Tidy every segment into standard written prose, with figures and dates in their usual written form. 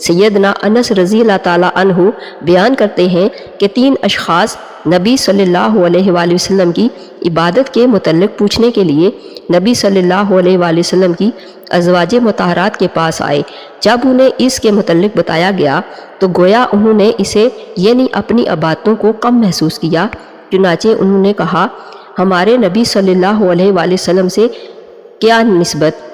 سیدنا انس رضی اللہ تعالیٰ عنہ بیان کرتے ہیں کہ 3 اشخاص نبی صلی اللہ علیہ وآلہ وسلم کی عبادت کے متعلق پوچھنے کے لیے نبی صلی اللہ علیہ وآلہ وسلم کی ازواج مطہرات کے پاس آئے۔ جب انہیں اس کے متعلق بتایا گیا تو گویا انہوں نے اسے یعنی اپنی عبادتوں کو کم محسوس کیا، چنانچہ انہوں نے کہا ہمارے نبی صلی اللہ علیہ وآلہ وسلم سے کیا نسبت،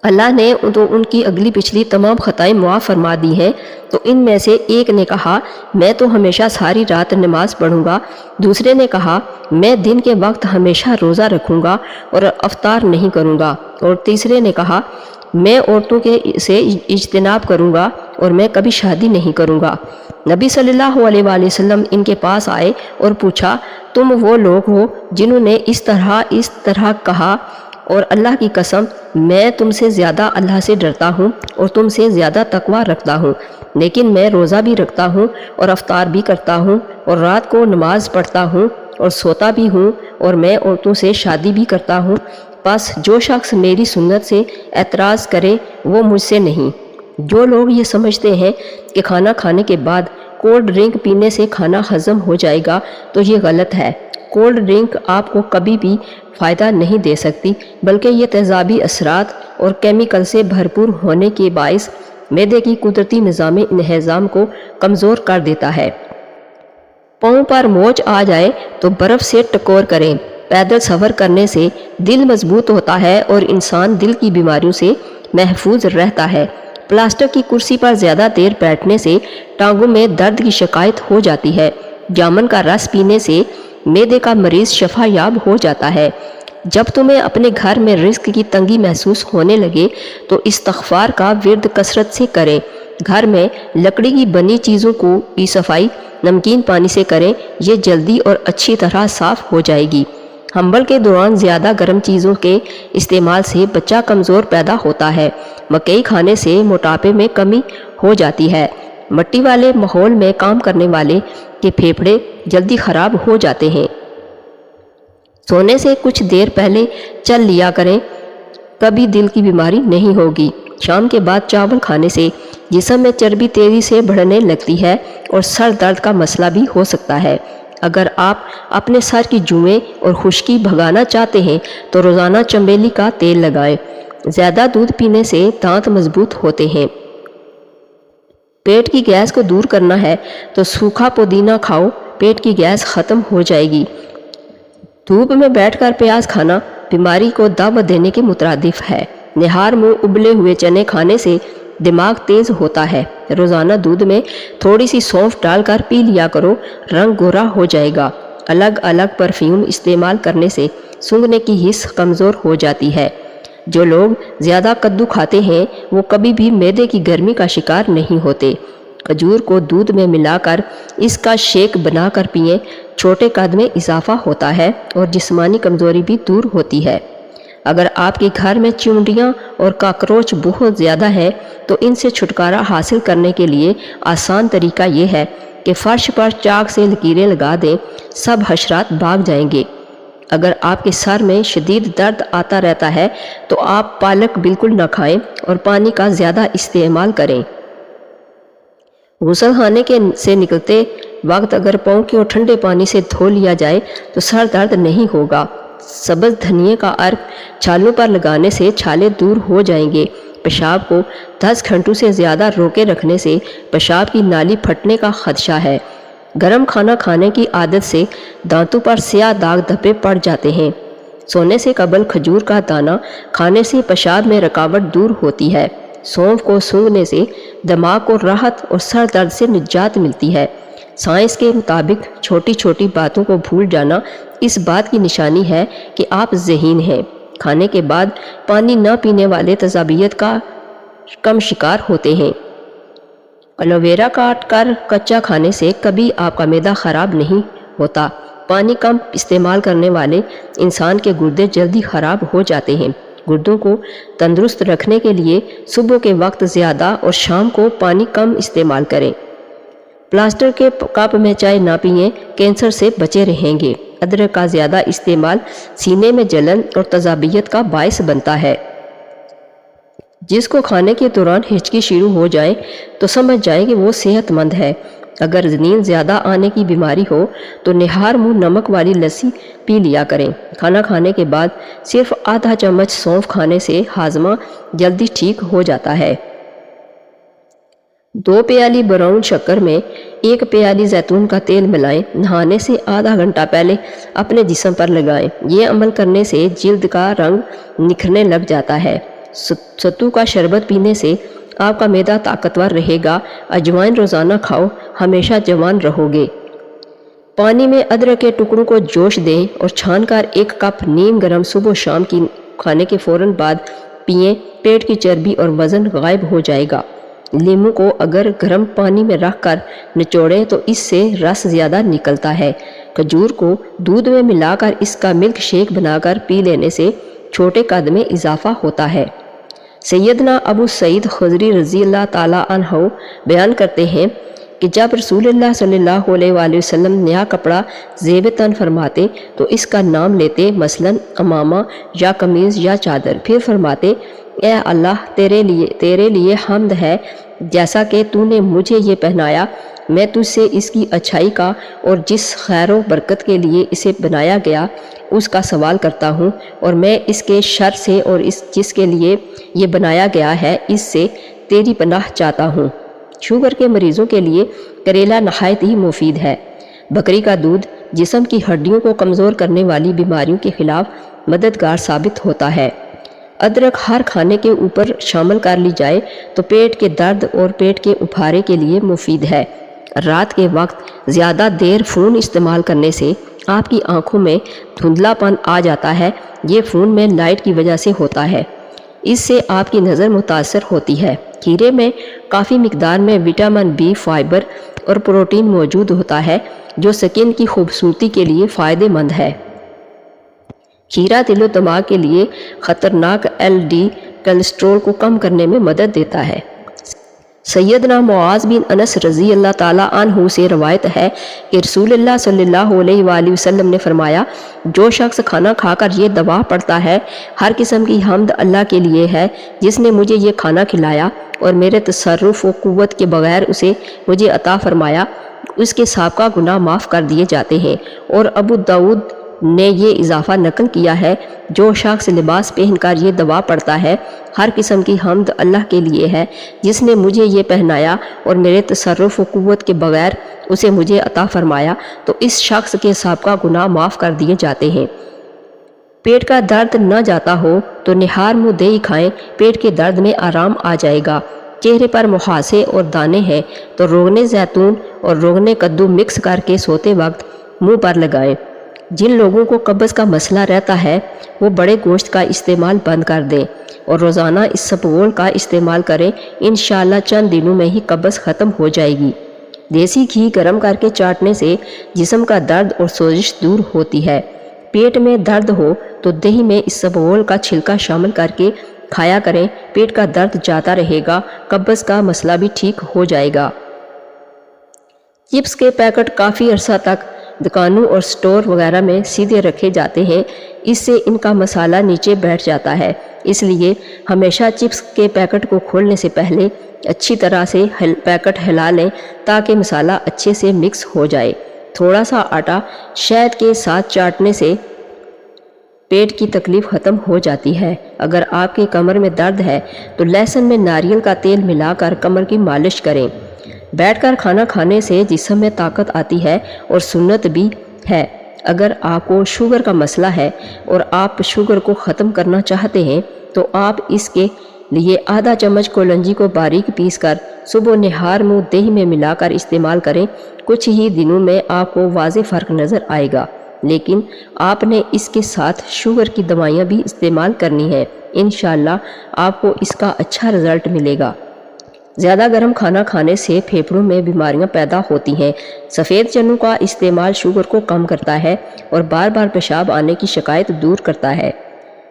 اللہ نے تو ان کی اگلی پچھلی تمام خطائیں معاف فرما دی ہیں۔ تو ان میں سے ایک نے کہا میں تو ہمیشہ ساری رات نماز پڑھوں گا، دوسرے نے کہا میں دن کے وقت ہمیشہ روزہ رکھوں گا اور افطار نہیں کروں گا، اور تیسرے نے کہا میں عورتوں سے اجتناب کروں گا اور میں کبھی شادی نہیں کروں گا۔ نبی صلی اللہ علیہ وآلہ وسلم ان کے پاس آئے اور پوچھا تم وہ لوگ ہو جنہوں نے اس طرح کہا، اور اللہ کی قسم میں تم سے زیادہ اللہ سے ڈرتا ہوں اور تم سے زیادہ تقوی رکھتا ہوں، لیکن میں روزہ بھی رکھتا ہوں اور افطار بھی کرتا ہوں اور رات کو نماز پڑھتا ہوں اور سوتا بھی ہوں اور میں عورتوں سے شادی بھی کرتا ہوں، بس جو شخص میری سنت سے اعتراض کرے وہ مجھ سے نہیں۔ جو لوگ یہ سمجھتے ہیں کہ کھانا کھانے کے بعد کولڈ ڈرنک پینے سے کھانا ہضم ہو جائے گا تو یہ غلط ہے۔ کولڈ ڈرنک آپ کو کبھی بھی فائدہ نہیں دے سکتی، بلکہ یہ تیزابی اثرات اور کیمیکل سے بھرپور ہونے کے باعث معدے کی قدرتی نظام انہضام کو کمزور کر دیتا ہے۔ پاؤں پر موچ آ جائے تو برف سے ٹکور کریں۔ پیدل سفر کرنے سے دل مضبوط ہوتا ہے اور انسان دل کی بیماریوں سے محفوظ رہتا ہے۔ پلاسٹک کی کرسی پر زیادہ دیر بیٹھنے سے ٹانگوں میں درد کی شکایت ہو جاتی ہے۔ جامن کا رس پینے سے معدے کا مریض شفا یاب ہو جاتا ہے۔ جب تمہیں اپنے گھر میں رزق کی تنگی محسوس ہونے لگے تو استغفار کا ورد کثرت سے کریں۔ گھر میں لکڑی کی بنی چیزوں کی صفائی نمکین پانی سے کریں، یہ جلدی اور اچھی طرح صاف ہو جائے گی۔ حمل کے دوران زیادہ گرم چیزوں کے استعمال سے بچہ کمزور پیدا ہوتا ہے۔ مکئی کھانے سے موٹاپے میں کمی ہو جاتی ہے۔ مٹی والے ماحول میں کام کرنے والے کے پھیپھڑے جلدی خراب ہو جاتے ہیں۔ سونے سے کچھ دیر پہلے چل لیا کریں، کبھی دل کی بیماری نہیں ہوگی۔ شام کے بعد چاول کھانے سے جسم میں چربی تیزی سے بڑھنے لگتی ہے اور سر درد کا مسئلہ بھی ہو سکتا ہے۔ اگر آپ اپنے سر کی جوئیں اور خشکی بھگانا چاہتے ہیں تو روزانہ چنبیلی کا تیل لگائیں۔ زیادہ دودھ پینے سے دانت مضبوط ہوتے ہیں۔ پیٹ کی گیس کو دور کرنا ہے تو سوکھا پودینہ کھاؤ، پیٹ کی گیس ختم ہو جائے گی۔ دھوپ میں بیٹھ کر پیاز کھانا بیماری کو دعوت دینے کے مترادف ہے۔ نہار منہ ابلے ہوئے چنے کھانے سے دماغ تیز ہوتا ہے۔ روزانہ دودھ میں تھوڑی سی سونف ڈال کر پی لیا کرو، رنگ گورا ہو جائے گا۔ الگ الگ پرفیوم استعمال کرنے سے سونگھنے کی حس کمزور ہو جاتی ہے۔ جو لوگ زیادہ کدو کھاتے ہیں وہ کبھی بھی معدے کی گرمی کا شکار نہیں ہوتے۔ کھجور کو دودھ میں ملا کر اس کا شیک بنا کر پئیں، چھوٹے قد میں اضافہ ہوتا ہے اور جسمانی کمزوری بھی دور ہوتی ہے۔ اگر آپ کے گھر میں چونٹیاں اور کاکروچ بہت زیادہ ہیں تو ان سے چھٹکارا حاصل کرنے کے لیے آسان طریقہ یہ ہے کہ فرش پر چاک سے لکیریں لگا دیں، سب حشرات بھاگ جائیں گے۔ اگر آپ کے سر میں شدید درد آتا رہتا ہے تو آپ پالک بالکل نہ کھائیں اور پانی کا زیادہ استعمال کریں۔ غسل خانے سے نکلتے وقت اگر پاؤں کو ٹھنڈے پانی سے دھو لیا جائے تو سر درد نہیں ہوگا۔ سبز دھنیے کا عرق چھالوں پر لگانے سے چھالے دور ہو جائیں گے۔ پیشاب کو 10 گھنٹوں سے زیادہ روکے رکھنے سے پیشاب کی نالی پھٹنے کا خدشہ ہے۔ گرم کھانا کھانے کی عادت سے دانتوں پر سیاہ داغ دھبے پڑ جاتے ہیں۔ سونے سے قبل کھجور کا دانہ کھانے سے پیشاب میں رکاوٹ دور ہوتی ہے۔ سونف کو سونگھنے سے دماغ کو راحت اور سر درد سے نجات ملتی ہے۔ سائنس کے مطابق چھوٹی چھوٹی باتوں کو بھول جانا اس بات کی نشانی ہے کہ آپ ذہین ہیں۔ کھانے کے بعد پانی نہ پینے والے تیزابیت کا کم شکار ہوتے ہیں۔ ایلوویرا کاٹ کر کچا کھانے سے کبھی آپ کا معدہ خراب نہیں ہوتا۔ پانی کم استعمال کرنے والے انسان کے گردے جلدی خراب ہو جاتے ہیں۔ گردوں کو تندرست رکھنے کے لیے صبح کے وقت زیادہ اور شام کو پانی کم استعمال کریں۔ پلاسٹر کے کپ میں چائے نہ پئیں، کینسر سے بچے رہیں گے۔ ادرک کا زیادہ استعمال سینے میں جلن اور تیزابیت کا باعث بنتا ہے۔ جس کو کھانے کے دوران ہچکی شروع ہو جائے تو سمجھ جائے کہ وہ صحت مند ہے۔ اگر نیند زیادہ آنے کی بیماری ہو تو نہار منہ نمک والی لسی پی لیا کریں۔ کھانا کھانے کے بعد صرف آدھا چمچ سونف کھانے سے ہاضمہ جلدی ٹھیک ہو جاتا ہے۔ 2 پیالی براؤن شکر میں 1 پیالی زیتون کا تیل ملائیں۔ نہانے سے آدھا گھنٹہ پہلے اپنے جسم پر لگائیں۔ یہ عمل کرنے سے جلد کا رنگ نکھرنے لگ جاتا ہے۔ ستو کا شربت پینے سے آپ کا معدہ طاقتور رہے گا۔ اجوائن روزانہ کھاؤ، ہمیشہ جوان رہو گے۔ پانی میں ادرک کے ٹکڑوں کو جوش دیں اور چھان کر 1 کپ نیم گرم صبح و شام کی کھانے کے فوراً بعد پئیں۔ پیٹ کی چربی اور وزن غائب ہو جائے گا۔ لیموں کو اگر گرم پانی میں رکھ کر نچوڑیں تو اس سے رس زیادہ نکلتا ہے۔ کھجور کو دودھ میں ملا کر اس کا ملک شیک بنا کر پی لینے سے چھوٹے قد میں اضافہ ہوتا ہے۔ سیدنا ابو سعید خدری رضی اللہ تعالیٰ عنہ بیان کرتے ہیں کہ جب رسول اللہ صلی اللہ علیہ وآلہ وسلم نیا کپڑا زیب تن فرماتے تو اس کا نام لیتے، مثلاً امامہ یا قمیض یا چادر، پھر فرماتے اے اللہ تیرے لیے حمد ہے جیسا کہ تو نے مجھے یہ پہنایا، میں تجھ سے اس کی اچھائی کا اور جس خیر و برکت کے لیے اسے بنایا گیا اس کا سوال کرتا ہوں، اور میں اس کے شر سے اور جس کے لیے یہ بنایا گیا ہے اس سے تیری پناہ چاہتا ہوں۔ شوگر کے مریضوں کے لیے کریلا نہایت ہی مفید ہے۔ بکری کا دودھ جسم کی ہڈیوں کو کمزور کرنے والی بیماریوں کے خلاف مددگار ثابت ہوتا ہے۔ ادرک ہر کھانے کے اوپر شامل کر لی جائے تو پیٹ کے درد اور پیٹ کے اپھارے کے لیے مفید ہے۔ رات کے وقت زیادہ دیر فون استعمال کرنے سے آپ کی آنکھوں میں دھندلا پن آ جاتا ہے۔ یہ فون میں لائٹ کی وجہ سے ہوتا ہے، اس سے آپ کی نظر متاثر ہوتی ہے۔ کھیرے میں کافی مقدار میں وٹامن بی، فائبر اور پروٹین موجود ہوتا ہے جو سکن کی خوبصورتی کے لیے فائدہ مند ہے۔ کھیرا دل و دماغ کے لیے خطرناک LD کولیسٹرول کو کم کرنے میں مدد دیتا ہے۔ سیدنا معاذ بن انس رضی اللہ تعالیٰ عنہ سے روایت ہے کہ رسول اللہ صلی اللہ علیہ وآلہ وسلم نے فرمایا، جو شخص کھانا کھا کر یہ دعا پڑھتا ہے، ہر قسم کی حمد اللہ کے لیے ہے جس نے مجھے یہ کھانا کھلایا اور میرے تصرف و قوت کے بغیر اسے مجھے عطا فرمایا، اس کے سابقہ گناہ معاف کر دیے جاتے ہیں۔ اور ابو داؤد نے یہ اضافہ نقل کیا ہے، جو شخص لباس پہن کر یہ دعا پڑھتا ہے، ہر قسم کی حمد اللہ کے لیے ہے جس نے مجھے یہ پہنایا اور میرے تصرف و قوت کے بغیر اسے مجھے عطا فرمایا، تو اس شخص کے سابقہ گناہ معاف کر دیے جاتے ہیں۔ پیٹ کا درد نہ جاتا ہو تو نہار منہ دہی کھائیں، پیٹ کے درد میں آرام آ جائے گا۔ چہرے پر مہاسے اور دانے ہیں تو روغن زیتون اور روغن کدو مکس کر کے سوتے وقت منہ پر لگائیں۔ جن لوگوں کو قبض کا مسئلہ رہتا ہے وہ بڑے گوشت کا استعمال بند کر دیں اور روزانہ اسبغول کا استعمال کریں، انشاءاللہ چند دنوں میں ہی قبض ختم ہو جائے گی۔ دیسی گھی گرم کر کے چاٹنے سے جسم کا درد اور سوزش دور ہوتی ہے۔ پیٹ میں درد ہو تو دہی میں اسبغول کا چھلکا شامل کر کے کھایا کریں، پیٹ کا درد جاتا رہے گا، قبض کا مسئلہ بھی ٹھیک ہو جائے گا۔ چپس کے پیکٹ کافی عرصہ تک دکانوں اور سٹور وغیرہ میں سیدھے رکھے جاتے ہیں، اس سے ان کا مسالہ نیچے بیٹھ جاتا ہے، اس لیے ہمیشہ چپس کے پیکٹ کو کھولنے سے پہلے اچھی طرح سے پیکٹ ہلا لیں تاکہ مسالہ اچھے سے مکس ہو جائے۔ تھوڑا سا آٹا شہد کے ساتھ چاٹنے سے پیٹ کی تکلیف ختم ہو جاتی ہے۔ اگر آپ کی کمر میں درد ہے تو لہسن میں ناریل کا تیل ملا کر کمر کی مالش کریں۔ بیٹھ کر کھانا کھانے سے جسم میں طاقت آتی ہے اور سنت بھی ہے۔ اگر آپ کو شوگر کا مسئلہ ہے اور آپ شوگر کو ختم کرنا چاہتے ہیں تو آپ اس کے لیے آدھا چمچ کولنجی کو باریک پیس کر صبح نہار منہ دہی میں ملا کر استعمال کریں۔ کچھ ہی دنوں میں آپ کو واضح فرق نظر آئے گا، لیکن آپ نے اس کے ساتھ شوگر کی دوائیاں بھی استعمال کرنی ہیں، انشاءاللہ آپ کو اس کا اچھا رزلٹ ملے گا۔ زیادہ گرم کھانا کھانے سے پھیپھڑوں میں بیماریاں پیدا ہوتی ہیں۔ سفید چنوں کا استعمال شوگر کو کم کرتا ہے اور بار بار پیشاب آنے کی شکایت دور کرتا ہے۔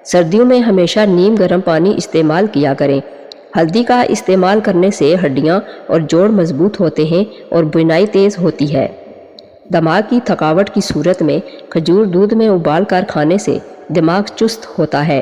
سردیوں میں ہمیشہ نیم گرم پانی استعمال کیا کریں۔ ہلدی کا استعمال کرنے سے ہڈیاں اور جوڑ مضبوط ہوتے ہیں اور بینائی تیز ہوتی ہے۔ دماغ کی تھکاوٹ کی صورت میں کھجور دودھ میں ابال کر کھانے سے دماغ چست ہوتا ہے۔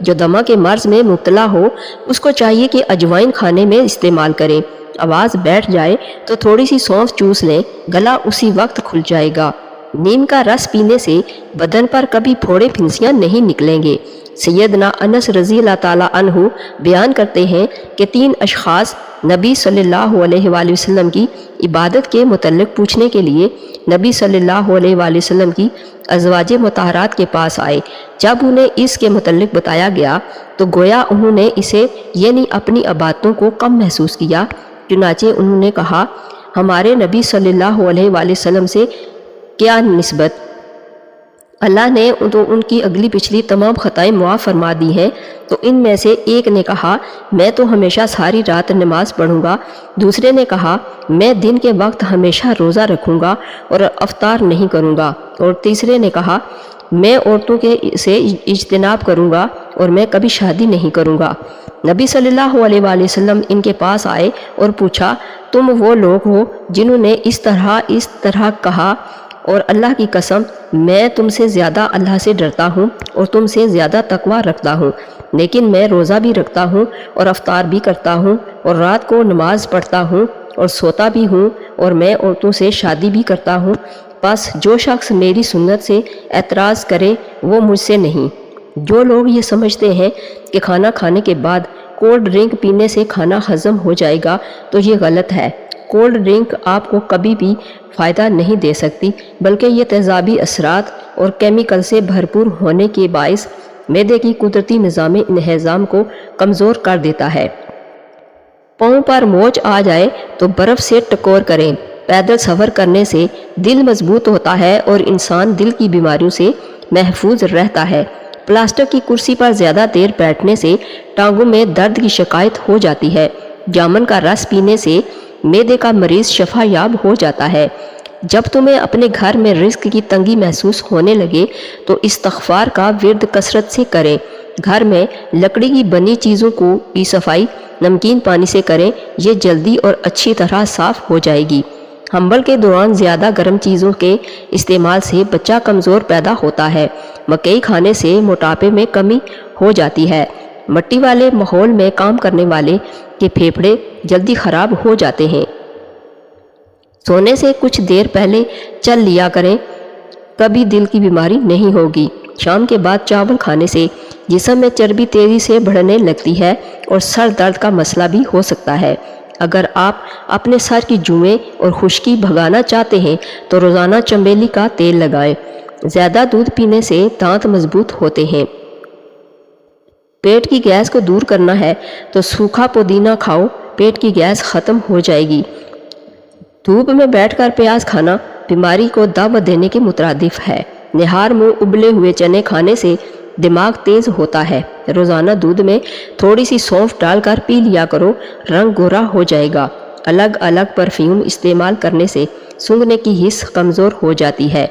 جو دمہ کے مرض میں مبتلا ہو اس کو چاہیے کہ اجوائن کھانے میں استعمال کریں۔ آواز بیٹھ جائے تو تھوڑی سی سونف چوس لیں، گلا اسی وقت کھل جائے گا۔ نیم کا رس پینے سے بدن پر کبھی پھوڑے پھنسیاں نہیں نکلیں گے۔ سیدنا انس رضی اللہ تعالیٰ عنہ بیان کرتے ہیں کہ 3 اشخاص نبی صلی اللہ علیہ وآلہ وسلم کی عبادت کے متعلق پوچھنے کے لیے نبی صلی اللہ علیہ وآلہ وسلم کی ازواج مطہرات کے پاس آئے۔ جب انہیں اس کے متعلق بتایا گیا تو گویا انہوں نے اسے یعنی اپنی عبادتوں کو کم محسوس کیا۔ چنانچہ انہوں نے کہا، ہمارے نبی صلی اللہ علیہ وآلہ وسلم سے کیا نسبت؟ اللہ نے تو ان کی اگلی پچھلی تمام خطائیں معاف فرما دی ہیں۔ تو ان میں سے ایک نے کہا، میں تو ہمیشہ ساری رات نماز پڑھوں گا۔ دوسرے نے کہا، میں دن کے وقت ہمیشہ روزہ رکھوں گا اور افطار نہیں کروں گا۔ اور تیسرے نے کہا، میں عورتوں سے اجتناب کروں گا اور میں کبھی شادی نہیں کروں گا۔ نبی صلی اللہ علیہ وآلہ وسلم ان کے پاس آئے اور پوچھا، تم وہ لوگ ہو جنہوں نے اس طرح کہا، اور اللہ کی قسم میں تم سے زیادہ اللہ سے ڈرتا ہوں اور تم سے زیادہ تقوی رکھتا ہوں، لیکن میں روزہ بھی رکھتا ہوں اور افطار بھی کرتا ہوں اور رات کو نماز پڑھتا ہوں اور سوتا بھی ہوں اور میں عورتوں سے شادی بھی کرتا ہوں۔ بس جو شخص میری سنت سے اعتراض کرے وہ مجھ سے نہیں۔ جو لوگ یہ سمجھتے ہیں کہ کھانا کھانے کے بعد کولڈ ڈرنک پینے سے کھانا ہضم ہو جائے گا تو یہ غلط ہے۔ کولڈ ڈرنک آپ کو کبھی بھی فائدہ نہیں دے سکتی، بلکہ یہ تیزابی اثرات اور کیمیکل سے بھرپور ہونے کے باعث معدے کی قدرتی نظام انہضام کو کمزور کر دیتا ہے۔ پاؤں پر موچ آ جائے تو برف سے ٹکور کریں۔ پیدل سفر کرنے سے دل مضبوط ہوتا ہے اور انسان دل کی بیماریوں سے محفوظ رہتا ہے۔ پلاسٹک کی کرسی پر زیادہ دیر بیٹھنے سے ٹانگوں میں درد کی شکایت ہو جاتی ہے۔ جامن کا رس پینے سے معدے کا مریض شفا یاب ہو جاتا ہے۔ جب تمہیں اپنے گھر میں رزق کی تنگی محسوس ہونے لگے تو استغفار کا ورد کثرت سے کریں۔ گھر میں لکڑی کی بنی چیزوں کی صفائی نمکین پانی سے کریں، یہ جلدی اور اچھی طرح صاف ہو جائے گی۔ حمل کے دوران زیادہ گرم چیزوں کے استعمال سے بچہ کمزور پیدا ہوتا ہے۔ مکئی کھانے سے موٹاپے میں کمی ہو جاتی ہے۔ مٹی والے ماحول میں کام کرنے والے کے پھیپھڑے جلدی خراب ہو جاتے ہیں۔ سونے سے کچھ دیر پہلے چل لیا کریں، کبھی دل کی بیماری نہیں ہوگی۔ شام کے بعد چاول کھانے سے جسم میں چربی تیزی سے بڑھنے لگتی ہے اور سر درد کا مسئلہ بھی ہو سکتا ہے۔ اگر آپ اپنے سر کی جوئیں اور خشکی بھگانا چاہتے ہیں تو روزانہ چنبیلی کا تیل لگائیں۔ زیادہ دودھ پینے سے دانت مضبوط ہوتے ہیں۔ پیٹ کی گیس کو دور کرنا ہے تو سوکھا پودینہ کھاؤ، پیٹ کی گیس ختم ہو جائے گی۔ دھوپ میں بیٹھ کر پیاز کھانا بیماری کو دعوت دینے کے مترادف ہے۔ نہار منہ ابلے ہوئے چنے کھانے سے دماغ تیز ہوتا ہے۔ روزانہ دودھ میں تھوڑی سی سونف ڈال کر پی لیا کرو، رنگ گورا ہو جائے گا۔ الگ الگ پرفیوم استعمال کرنے سے سونگھنے کی حس کمزور ہو جاتی ہے۔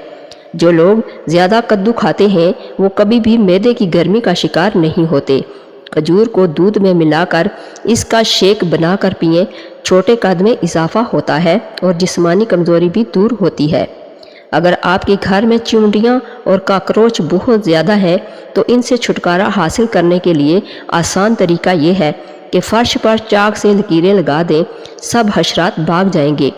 جو لوگ زیادہ کدو کھاتے ہیں وہ کبھی بھی معدے کی گرمی کا شکار نہیں ہوتے۔ کھجور کو دودھ میں ملا کر اس کا شیک بنا کر پئیں، چھوٹے قد میں اضافہ ہوتا ہے اور جسمانی کمزوری بھی دور ہوتی ہے۔ اگر آپ کے گھر میں چونٹیاں اور کاکروچ بہت زیادہ ہیں تو ان سے چھٹکارا حاصل کرنے کے لیے آسان طریقہ یہ ہے کہ فرش پر چاک سے لکیریں لگا دیں، سب حشرات بھاگ جائیں گے۔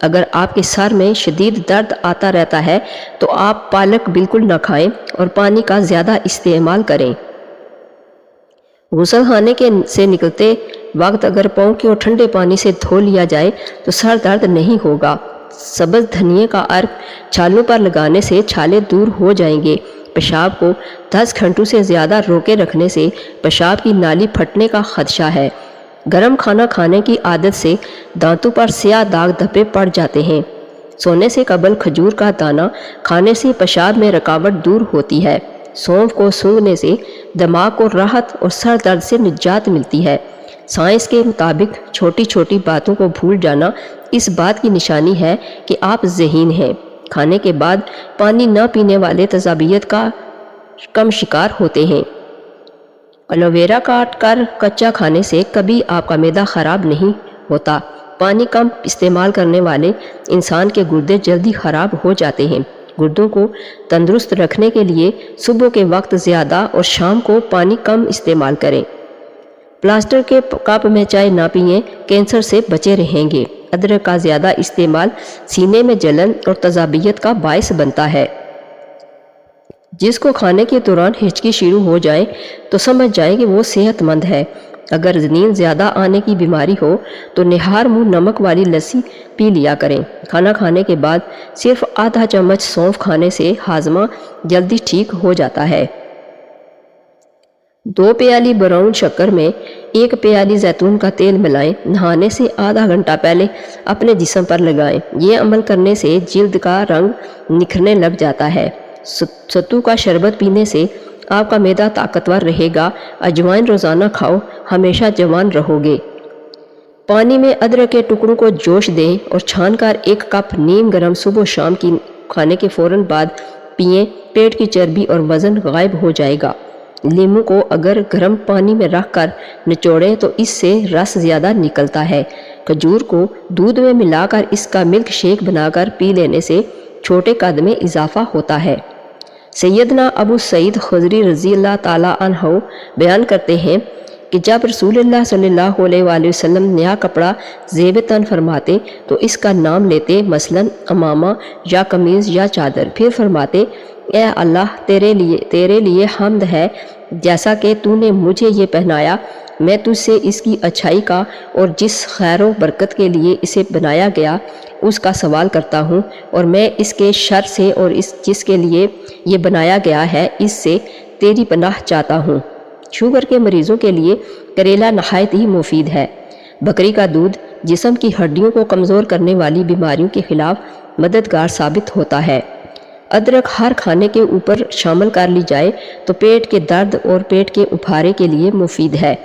اگر آپ کے سر میں شدید درد آتا رہتا ہے تو آپ پالک بالکل نہ کھائیں اور پانی کا زیادہ استعمال کریں۔ غسل خانے سے نکلتے وقت اگر پاؤں کو ٹھنڈے پانی سے دھو لیا جائے تو سر درد نہیں ہوگا۔ سبز دھنیے کا عرق چھالوں پر لگانے سے چھالے دور ہو جائیں گے۔ پیشاب کو 10 گھنٹوں سے زیادہ روکے رکھنے سے پیشاب کی نالی پھٹنے کا خدشہ ہے۔ گرم کھانا کھانے کی عادت سے دانتوں پر سیاہ داغ دھبے پڑ جاتے ہیں۔ سونے سے قبل کھجور کا دانہ کھانے سے پیشاب میں رکاوٹ دور ہوتی ہے۔ سونف کو سونگھنے سے دماغ کو راحت اور سر درد سے نجات ملتی ہے۔ سائنس کے مطابق چھوٹی چھوٹی باتوں کو بھول جانا اس بات کی نشانی ہے کہ آپ ذہین ہیں۔ کھانے کے بعد پانی نہ پینے والے تذابیت کا کم شکار ہوتے ہیں۔ الوویرا کاٹ کر کچا کھانے سے کبھی آپ کا معدہ خراب نہیں ہوتا۔ پانی کم استعمال کرنے والے انسان کے گردے جلدی خراب ہو جاتے ہیں۔ گردوں کو تندرست رکھنے کے لیے صبح کے وقت زیادہ اور شام کو پانی کم استعمال کریں۔ پلاسٹر کے کپ میں چائے نہ پئیں، کینسر سے بچے رہیں گے۔ ادرک کا زیادہ استعمال سینے میں جلن اور تذابیت کا باعث بنتا ہے۔ جس کو کھانے کے دوران ہچکی شروع ہو جائے تو سمجھ جائیں کہ وہ صحت مند ہے۔ اگر نیند زیادہ آنے کی بیماری ہو تو نہار منہ نمک والی لسی پی لیا کریں۔ کھانا کھانے کے بعد صرف آدھا چمچ سونف کھانے سے ہاضمہ جلدی ٹھیک ہو جاتا ہے۔ 2 پیالی براؤن شکر میں 1 پیالی زیتون کا تیل ملائیں، نہانے سے آدھا گھنٹہ پہلے اپنے جسم پر لگائیں۔ یہ عمل کرنے سے جلد کا رنگ نکھرنے لگ جاتا ہے۔ ستو کا شربت پینے سے آپ کا معدہ طاقتور رہے گا۔ اجوائن روزانہ کھاؤ، ہمیشہ جوان رہو گے۔ پانی میں ادرک کے ٹکڑوں کو جوش دیں اور چھان کر 1 کپ نیم گرم صبح و شام کی کھانے کے فوراً بعد پئیں۔ پیٹ کی چربی اور وزن غائب ہو جائے گا۔ لیموں کو اگر گرم پانی میں رکھ کر نچوڑیں تو اس سے رس زیادہ نکلتا ہے۔ کھجور کو دودھ میں ملا کر اس کا ملک شیک بنا کر پی لینے سے چھوٹے قد میں اضافہ ہوتا ہے۔ سیدنا ابو سعید خدری رضی اللہ تعالیٰ عنہ بیان کرتے ہیں کہ جب رسول اللہ صلی اللہ علیہ وآلہ وسلم نیا کپڑا زیب تن فرماتے تو اس کا نام لیتے، مثلاً امامہ یا قمیض یا چادر، پھر فرماتے اے اللہ تیرے لیے حمد ہے، جیسا کہ تو نے مجھے یہ پہنایا، میں تجھ سے اس کی اچھائی کا اور جس خیر و برکت کے لیے اسے بنایا گیا اس کا سوال کرتا ہوں، اور میں اس کے شر سے اور جس کے لیے یہ بنایا گیا ہے اس سے تیری پناہ چاہتا ہوں۔ شوگر کے مریضوں کے لیے کریلا نہایت ہی مفید ہے۔ بکری کا دودھ جسم کی ہڈیوں کو کمزور کرنے والی بیماریوں کے خلاف مددگار ثابت ہوتا ہے۔ ادرک ہر کھانے کے اوپر شامل کر لی جائے تو پیٹ کے درد اور پیٹ کے اپھارے کے لیے مفید ہے۔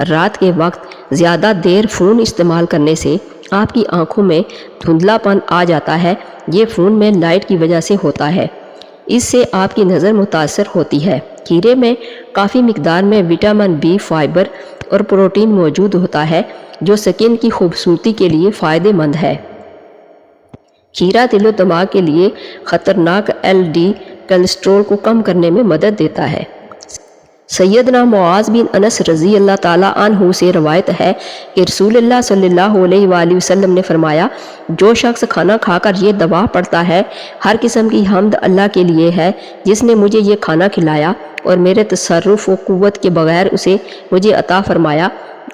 رات کے وقت زیادہ دیر فون استعمال کرنے سے آپ کی آنکھوں میں دھندلا پن آ جاتا ہے۔ یہ فون میں لائٹ کی وجہ سے ہوتا ہے، اس سے آپ کی نظر متاثر ہوتی ہے۔ کھیرے میں کافی مقدار میں وٹامن بی، فائبر اور پروٹین موجود ہوتا ہے جو سکن کی خوبصورتی کے لیے فائدہ مند ہے۔ کھیرا دل و دماغ کے لیے خطرناک LD کولیسٹرول کو کم کرنے میں مدد دیتا ہے۔ سیدنا معاذ بن انس رضی اللہ تعالیٰ عنہ سے روایت ہے کہ رسول اللہ صلی اللہ علیہ وآلہ وسلم نے فرمایا، جو شخص کھانا کھا کر یہ دعا پڑھتا ہے، ہر قسم کی حمد اللہ کے لیے ہے جس نے مجھے یہ کھانا کھلایا اور میرے تصرف و قوت کے بغیر اسے مجھے عطا فرمایا،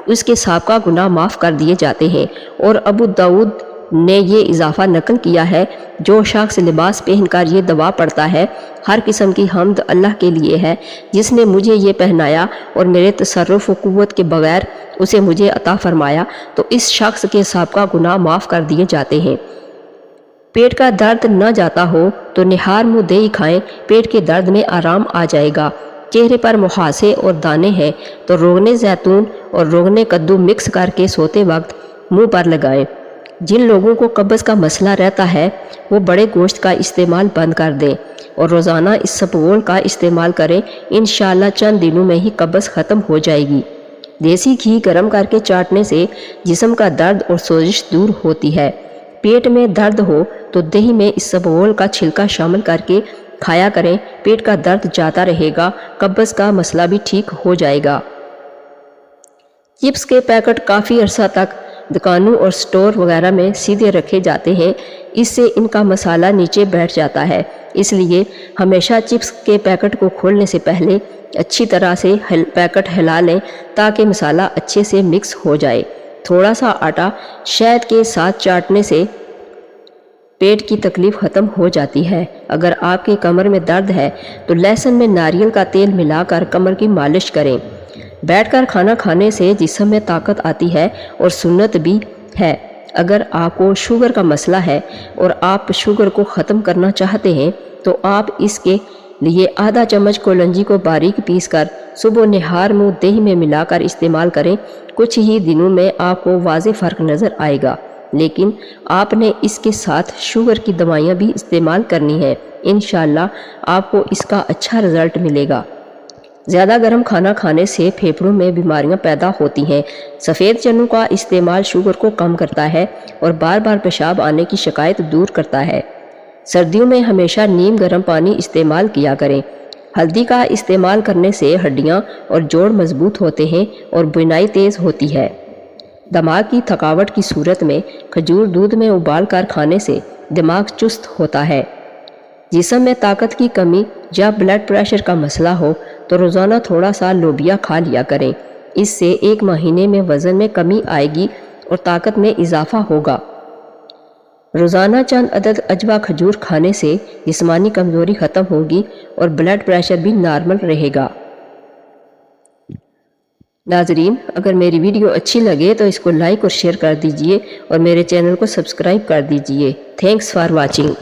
اس کے سابقہ گناہ معاف کر دیے جاتے ہیں۔ اور ابو داؤد نے یہ اضافہ نقل کیا ہے، جو شخص لباس پہن کر یہ دعا پڑھتا ہے، ہر قسم کی حمد اللہ کے لیے ہے جس نے مجھے یہ پہنایا اور میرے تصرف و قوت کے بغیر اسے مجھے عطا فرمایا، تو اس شخص کے سابقہ گناہ معاف کر دیے جاتے ہیں۔ پیٹ کا درد نہ جاتا ہو تو نہار منہ دہی کھائیں، پیٹ کے درد میں آرام آ جائے گا۔ چہرے پر مہاسے اور دانے ہیں تو روغن زیتون اور روغن کدو مکس کر کے سوتے وقت منہ پر لگائیں۔ جن لوگوں کو قبض کا مسئلہ رہتا ہے وہ بڑے گوشت کا استعمال بند کر دیں اور روزانہ اسبغول کا استعمال کریں، انشاءاللہ چند دنوں میں ہی قبض ختم ہو جائے گی۔ دیسی گھی گرم کر کے چاٹنے سے جسم کا درد اور سوزش دور ہوتی ہے۔ پیٹ میں درد ہو تو دہی میں اسبغول کا چھلکا شامل کر کے کھایا کریں، پیٹ کا درد جاتا رہے گا، قبض کا مسئلہ بھی ٹھیک ہو جائے گا۔ چپس کے پیکٹ کافی عرصہ تک دکانوں اور سٹور وغیرہ میں سیدھے رکھے جاتے ہیں، اس سے ان کا مسالہ نیچے بیٹھ جاتا ہے، اس لیے ہمیشہ چپس کے پیکٹ کو کھولنے سے پہلے اچھی طرح سے پیکٹ ہلا لیں تاکہ مسالہ اچھے سے مکس ہو جائے۔ تھوڑا سا آٹا شہد کے ساتھ چاٹنے سے پیٹ کی تکلیف ختم ہو جاتی ہے۔ اگر آپ کی کمر میں درد ہے تو لہسن میں ناریل کا تیل ملا کر کمر کی مالش کریں۔ بیٹھ کر کھانا کھانے سے جسم میں طاقت آتی ہے اور سنت بھی ہے۔ اگر آپ کو شوگر کا مسئلہ ہے اور آپ شوگر کو ختم کرنا چاہتے ہیں تو آپ اس کے لیے آدھا چمچ کولنجی کو باریک پیس کر صبح نہار منہ دہی میں ملا کر استعمال کریں۔ کچھ ہی دنوں میں آپ کو واضح فرق نظر آئے گا، لیکن آپ نے اس کے ساتھ شوگر کی دوائیاں بھی استعمال کرنی ہیں، انشاءاللہ آپ کو اس کا اچھا رزلٹ ملے گا۔ زیادہ گرم کھانا کھانے سے پھیپھڑوں میں بیماریاں پیدا ہوتی ہیں۔ سفید چنوں کا استعمال شوگر کو کم کرتا ہے اور بار بار پیشاب آنے کی شکایت دور کرتا ہے۔ سردیوں میں ہمیشہ نیم گرم پانی استعمال کیا کریں۔ ہلدی کا استعمال کرنے سے ہڈیاں اور جوڑ مضبوط ہوتے ہیں اور بینائی تیز ہوتی ہے۔ دماغ کی تھکاوٹ کی صورت میں کھجور دودھ میں ابال کر کھانے سے دماغ چست ہوتا ہے۔ جسم میں طاقت کی کمی یا بلڈ پریشر کا مسئلہ ہو تو روزانہ تھوڑا سا لوبیا کھا لیا کریں۔ اس سے 1 مہینے میں وزن میں کمی آئے گی اور طاقت میں اضافہ ہوگا۔ روزانہ چند عدد اجوا کھجور کھانے سے جسمانی کمزوری ختم ہوگی اور بلڈ پریشر بھی نارمل رہے گا۔ ناظرین، اگر میری ویڈیو اچھی لگے تو اس کو لائک اور شیئر کر دیجئے اور میرے چینل کو سبسکرائب کر دیجئے۔ Thanks for watching.